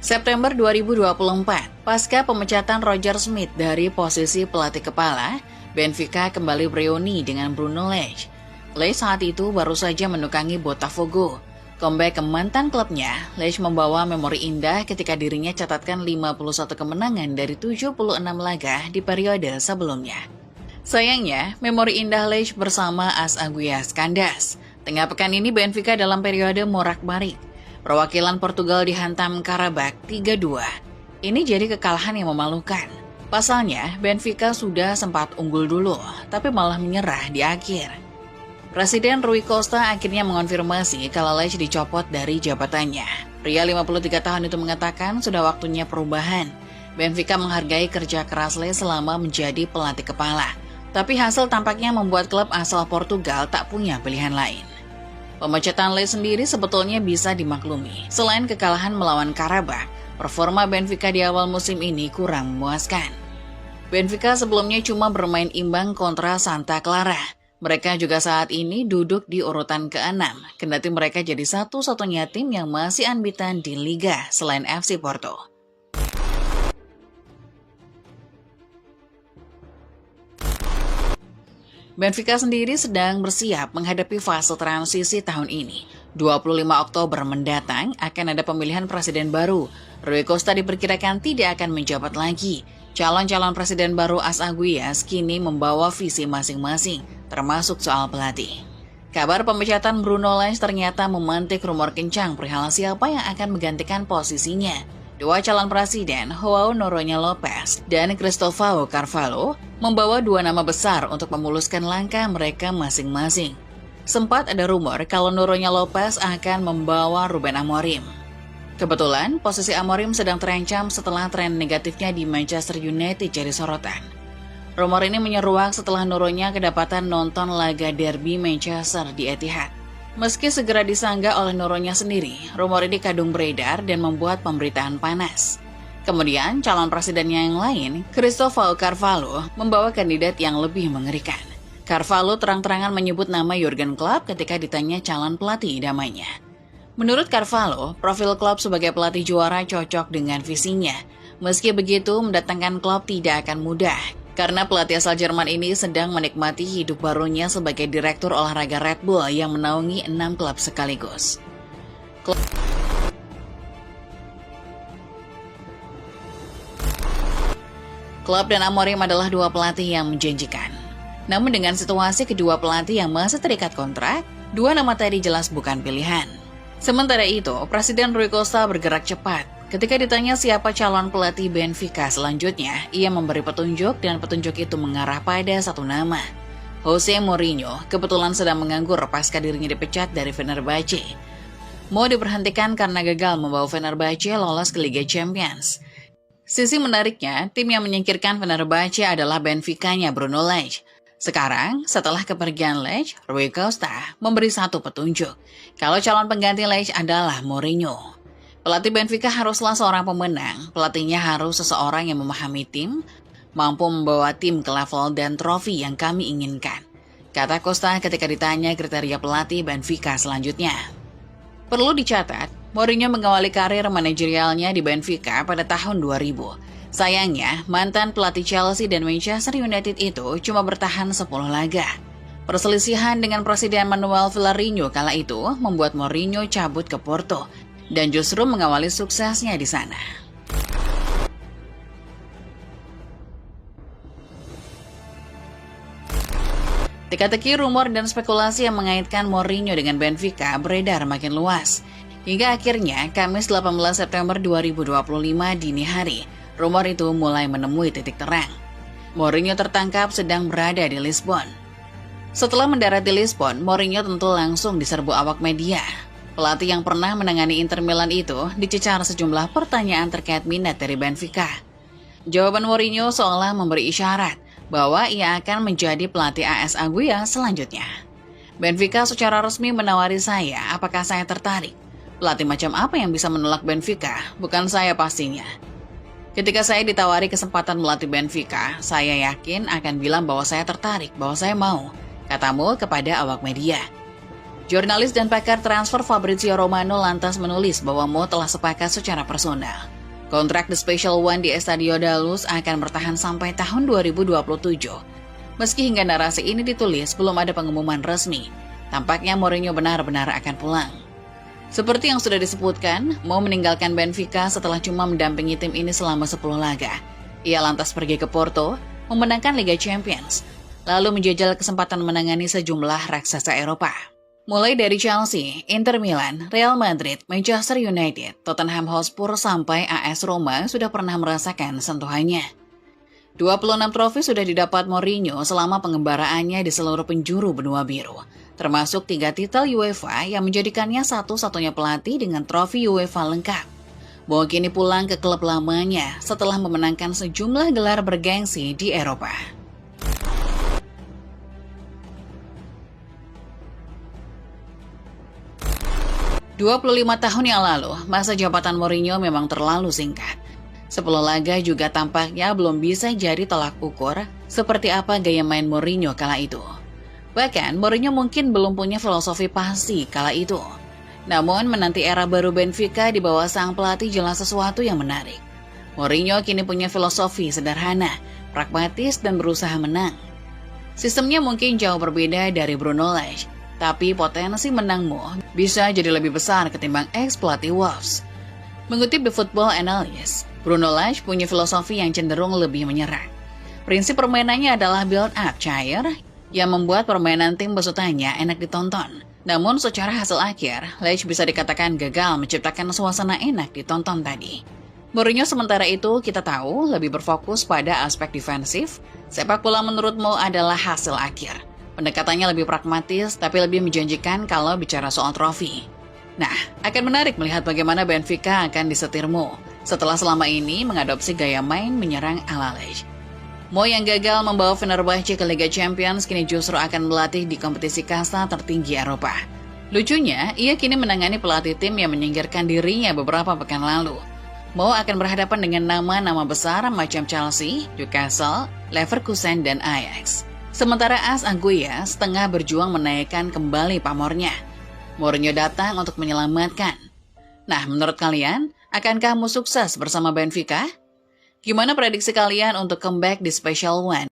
September 2024, pasca pemecatan Roger Smith dari posisi pelatih kepala, Benfica kembali bereuni dengan Bruno Lage. Lage saat itu baru saja menukangi Botafogo. Comeback ke mantan klubnya, Lage membawa memori indah ketika dirinya catatkan 51 kemenangan dari 76 laga di periode sebelumnya. Sayangnya, memori indah Lage bersama AS Aguias kandas. Tengah pekan ini Benfica dalam periode morak-marik. Perwakilan Portugal dihantam Karabakh 3-2. Ini jadi kekalahan yang memalukan. Pasalnya, Benfica sudah sempat unggul dulu, tapi malah menyerah di akhir. Presiden Rui Costa akhirnya mengonfirmasi kalau Lage dicopot dari jabatannya. Pria 53 tahun itu mengatakan sudah waktunya perubahan. Benfica menghargai kerja keras Lage selama menjadi pelatih kepala. Tapi hasil tampaknya membuat klub asal Portugal tak punya pilihan lain. Pemecatan Lage sendiri sebetulnya bisa dimaklumi. Selain kekalahan melawan Karabakh, performa Benfica di awal musim ini kurang memuaskan. Benfica sebelumnya cuma bermain imbang kontra Santa Clara. Mereka juga saat ini duduk di urutan ke-6, kendati mereka jadi satu-satunya tim yang masih unbeaten di Liga selain FC Porto. Benfica sendiri sedang bersiap menghadapi fase transisi tahun ini. 25 Oktober mendatang akan ada pemilihan presiden baru. Rui Costa diperkirakan tidak akan menjabat lagi. Calon-calon presiden baru AS Aguias kini membawa visi masing-masing, termasuk soal pelatih. Kabar pemecatan Bruno Lage ternyata memantik rumor kencang perihal siapa yang akan menggantikan posisinya. Dua calon presiden, João Noronha Lopes dan Cristóvão Carvalho, membawa dua nama besar untuk memuluskan langkah mereka masing-masing. Sempat ada rumor kalau Noronha Lopes akan membawa Ruben Amorim. Kebetulan, posisi Amorim sedang terancam setelah tren negatifnya di Manchester United jadi sorotan. Rumor ini menyeruak setelah Noronha kedapatan nonton laga derby Manchester di Etihad. Meski segera disanggah oleh Noronha sendiri, rumor ini kadung beredar dan membuat pemberitaan panas. Kemudian, calon presidennya yang lain, Cristóvão Carvalho, membawa kandidat yang lebih mengerikan. Carvalho terang-terangan menyebut nama Jurgen Klopp ketika ditanya calon pelatih idamanya. Menurut Carvalho, profil Klopp sebagai pelatih juara cocok dengan visinya. Meski begitu, mendatangkan Klopp tidak akan mudah. Karena pelatih asal Jerman ini sedang menikmati hidup barunya sebagai direktur olahraga Red Bull yang menaungi 6 klub sekaligus. Klopp dan Amorim adalah dua pelatih yang menjanjikan. Namun dengan situasi kedua pelatih yang masih terikat kontrak, dua nama tadi jelas bukan pilihan. Sementara itu, Presiden Rui Costa bergerak cepat. Ketika ditanya siapa calon pelatih Benfica selanjutnya, ia memberi petunjuk dan petunjuk itu mengarah pada satu nama. Jose Mourinho kebetulan sedang menganggur pasca dirinya dipecat dari Fenerbahce. Mau diberhentikan karena gagal membawa Fenerbahce lolos ke Liga Champions. Sisi menariknya, tim yang menyingkirkan Fenerbahce adalah Benfica-nya Bruno Lage. Sekarang, setelah kepergian Lage, Rui Costa memberi satu petunjuk. Kalau calon pengganti Lage adalah Mourinho. Pelatih Benfica haruslah seorang pemenang. Pelatihnya harus seseorang yang memahami tim, mampu membawa tim ke level dan trofi yang kami inginkan, kata Costa ketika ditanya kriteria pelatih Benfica selanjutnya. Perlu dicatat, Mourinho mengawali karir manajerialnya di Benfica pada tahun 2000. Sayangnya, mantan pelatih Chelsea dan Manchester United itu cuma bertahan 10 laga. Perselisihan dengan Presiden Manuel Villarinho kala itu membuat Mourinho cabut ke Porto dan justru mengawali suksesnya di sana. Teka-teki rumor dan spekulasi yang mengaitkan Mourinho dengan Benfica beredar makin luas. Hingga akhirnya, Kamis 18 September 2025 dini hari, rumor itu mulai menemui titik terang. Mourinho tertangkap sedang berada di Lisbon. Setelah mendarat di Lisbon, Mourinho tentu langsung diserbu awak media. Pelatih yang pernah menangani Inter Milan itu dicecar sejumlah pertanyaan terkait minat dari Benfica. Jawaban Mourinho seolah memberi isyarat bahwa ia akan menjadi pelatih AS Aguias selanjutnya. Benfica secara resmi menawari saya apakah saya tertarik. Pelatih macam apa yang bisa menolak Benfica? Bukan saya pastinya. Ketika saya ditawari kesempatan melatih Benfica, saya yakin akan bilang bahwa saya tertarik, bahwa saya mau, katamu kepada awak media. Jurnalis dan pakar transfer Fabrizio Romano lantas menulis bahwa Mo telah sepakat secara personal. Kontrak The Special One di Estadio da Luz akan bertahan sampai tahun 2027. Meski hingga narasi ini ditulis, belum ada pengumuman resmi. Tampaknya Mourinho benar-benar akan pulang. Seperti yang sudah disebutkan, Mo meninggalkan Benfica setelah cuma mendampingi tim ini selama 10 laga. Ia lantas pergi ke Porto, memenangkan Liga Champions, lalu menjajal kesempatan menangani sejumlah raksasa Eropa. Mulai dari Chelsea, Inter Milan, Real Madrid, Manchester United, Tottenham Hotspur sampai AS Roma sudah pernah merasakan sentuhannya. 26 trofi sudah didapat Mourinho selama pengembaraannya di seluruh penjuru benua biru, termasuk 3 titel UEFA yang menjadikannya satu-satunya pelatih dengan trofi UEFA lengkap. Mo kini pulang ke klub lamanya setelah memenangkan sejumlah gelar bergengsi di Eropa. 25 tahun yang lalu, masa jabatan Mourinho memang terlalu singkat. 10 laga juga tampaknya belum bisa jadi tolak ukur seperti apa gaya main Mourinho kala itu. Bahkan, Mourinho mungkin belum punya filosofi pasti kala itu. Namun, menanti era baru Benfica di bawah sang pelatih jelas sesuatu yang menarik. Mourinho kini punya filosofi sederhana, pragmatis, dan berusaha menang. Sistemnya mungkin jauh berbeda dari Bruno Lage, tapi potensi menangmu bisa jadi lebih besar ketimbang ex-pelatih Wolves. Mengutip The Football Analyst, Bruno Lage punya filosofi yang cenderung lebih menyerang. Prinsip permainannya adalah build-up cair yang membuat permainan tim besutannya enak ditonton. Namun secara hasil akhir, Lage bisa dikatakan gagal menciptakan suasana enak ditonton tadi. Mourinho sementara itu kita tahu lebih berfokus pada aspek defensif. Sepak bola menurut Mo adalah hasil akhir. Pendekatannya lebih pragmatis, tapi lebih menjanjikan kalau bicara soal trofi. Nah, akan menarik melihat bagaimana Benfica akan disetir Mo setelah selama ini mengadopsi gaya main menyerang ala Lage. Mo yang gagal membawa Fenerbahce ke Liga Champions kini justru akan melatih di kompetisi kasta tertinggi Eropa. Lucunya, ia kini menangani pelatih tim yang menyingkirkan dirinya beberapa pekan lalu. Mo akan berhadapan dengan nama-nama besar macam Chelsea, Newcastle, Leverkusen, dan Ajax. Sementara AS Aguiya setengah berjuang menaikkan kembali pamornya. Mourinho datang untuk menyelamatkan. Nah, menurut kalian, akankah Mo sukses bersama Benfica? Gimana prediksi kalian untuk comeback di Special One?